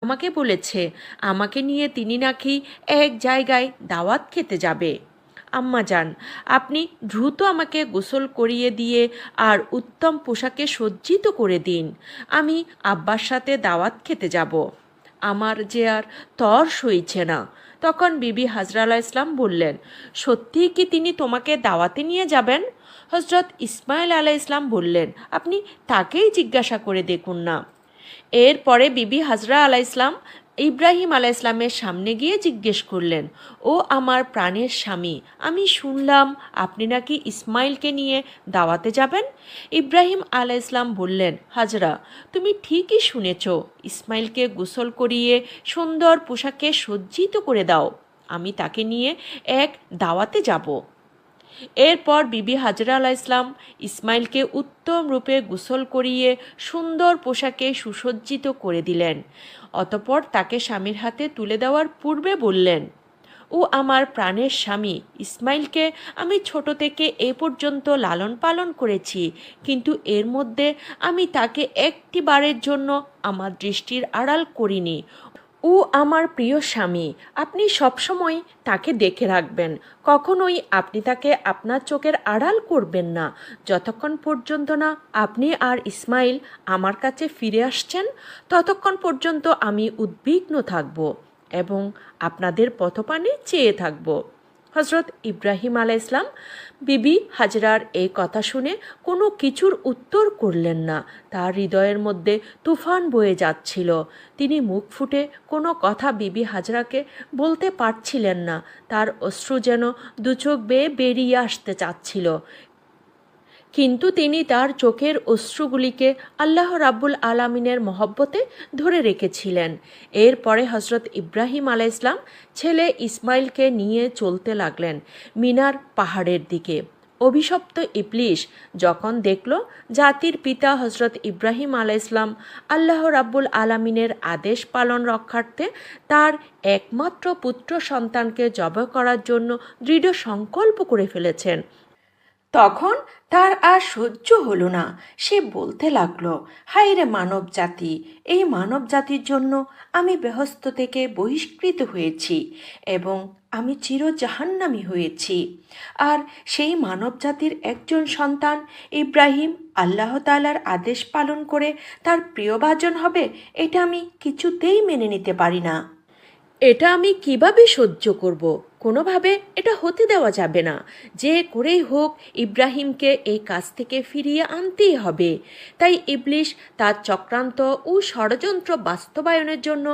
আমাকে বলেছে আমাকে নিয়ে তিনি নাকি এক জায়গায় দাওয়াত খেতে যাবে। আম্মাজান, আপনি দ্রুত আমাকে গোসল করিয়ে দিয়ে আর উত্তম পোশাকে সজ্জিত করে দিন। আমি আব্বার সাথে দাওয়াত খেতে যাব। আমার যে আর তর সইছে না। তখন বিবি হাজরা আলাইহিস ইসলাম বললেন, সত্যিই কি তিনি তোমাকে দাওয়াতে নিয়ে যাবেন? হজরত ইসমাইল আলাইহিস ইসলাম বললেন, আপনি তাকেই জিজ্ঞাসা করে দেখুন না। এরপরে বিবি হাজরা আলাইহিস ইসলাম ইব্রাহিম আলাইহিস ইসলামের সামনে গিয়ে জিজ্ঞেস করলেন, ও আমার প্রাণের স্বামী, আমি শুনলাম আপনি নাকি ইসমাইলকে নিয়ে দাওয়াতে যাবেন। ইব্রাহিম আলাইহিস ইসলাম বললেন, হাজরা, তুমি ঠিকই শুনেছ, ইসমাইলকে গোসল করিয়ে সুন্দর পোশাকে সজ্জিত করে দাও, আমি তাকে নিয়ে এক দাওয়াতে যাব। এরপর বিবি হাজরা আলাইহিস ইসলাম ইসমাইলকে উত্তম রূপে গোসল করিয়ে সুন্দর পোশাকে সুসজ্জিত করে দিলেন। অতঃপর তাকে স্বামীর হাতে তুলে দেওয়ার পূর্বে বললেন, ও আমার প্রাণের স্বামী, ইসমাইলকে আমি ছোট থেকে এ পর্যন্ত লালন পালন করেছি, কিন্তু এর মধ্যে আমি তাকে একটি বারের জন্য আমার দৃষ্টির আড়াল করিনি। ও আমার প্রিয় স্বামী, আপনি সবসময় তাকে দেখে রাখবেন, কখনোই আপনি তাকে আপনার চোখের আড়াল করবেন না, যতক্ষণ পর্যন্ত না আপনি আর ইসমাইল আমার কাছে ফিরে আসছেন, ততক্ষণ পর্যন্ত আমি উদ্বিগ্ন থাকব এবং আপনাদের পথপানে চেয়ে থাকব। হজরত ইব্রাহিম আলাইহিস ইসলাম বিবি হাজরার এই কথা শুনে কোনো কিছুর উত্তর করলেন না। তার হৃদয়ের মধ্যে তুফান বয়ে যাচ্ছিল। তিনি মুখ ফুটে কোনো কথা বিবি হাজরাকে বলতে পারছিলেন না। তার অশ্রু যেন দুচোখ বেয়ে বেরিয়ে আসতে চাচ্ছিল, কিন্তু তিনি তার চোখের অশ্রুগুলিকে আল্লাহ রাব্বুল আলামিনের মহব্বতে ধরে রেখেছিলেন। এরপরে হজরত ইব্রাহিম আলাইহিস ইসলাম ছেলে ইসমাইলকে নিয়ে চলতে লাগলেন মিনার পাহাড়ের দিকে। অভিশপ্ত ইবলিস যখন দেখল জাতির পিতা হজরত ইব্রাহিম আলাইহিস ইসলাম আল্লাহ রাব্বুল আলামিনের আদেশ পালন রক্ষার্থে তার একমাত্র পুত্র সন্তানকে জবাই করার জন্য দৃঢ় সংকল্প করে ফেলেছেন, তখন তার আর সহ্য হলো না। সে বলতে লাগলো, হায় রে মানব জাতি, এই মানব জাতির জন্য আমি বেহেশত থেকে বহিষ্কৃত হয়েছি এবং আমি চির জাহান্নামী হয়েছি। আর সেই মানব জাতির একজন সন্তান ইব্রাহিম আল্লাহ তাআলার আদেশ পালন করে তার প্রিয়ভাজন হবে, এটা আমি কিছুতেই মেনে নিতে পারি না। এটা আমি কিভাবে সহ্য করব? কোনোভাবে এটা হতে দেওয়া যাবে না। যে করেই হোক ইব্রাহিমকে এই কাজ থেকে ফিরিয়ে আনতেই হবে। তাই ইবলিস তার চক্রান্ত ও ষড়যন্ত্র বাস্তবায়নের জন্য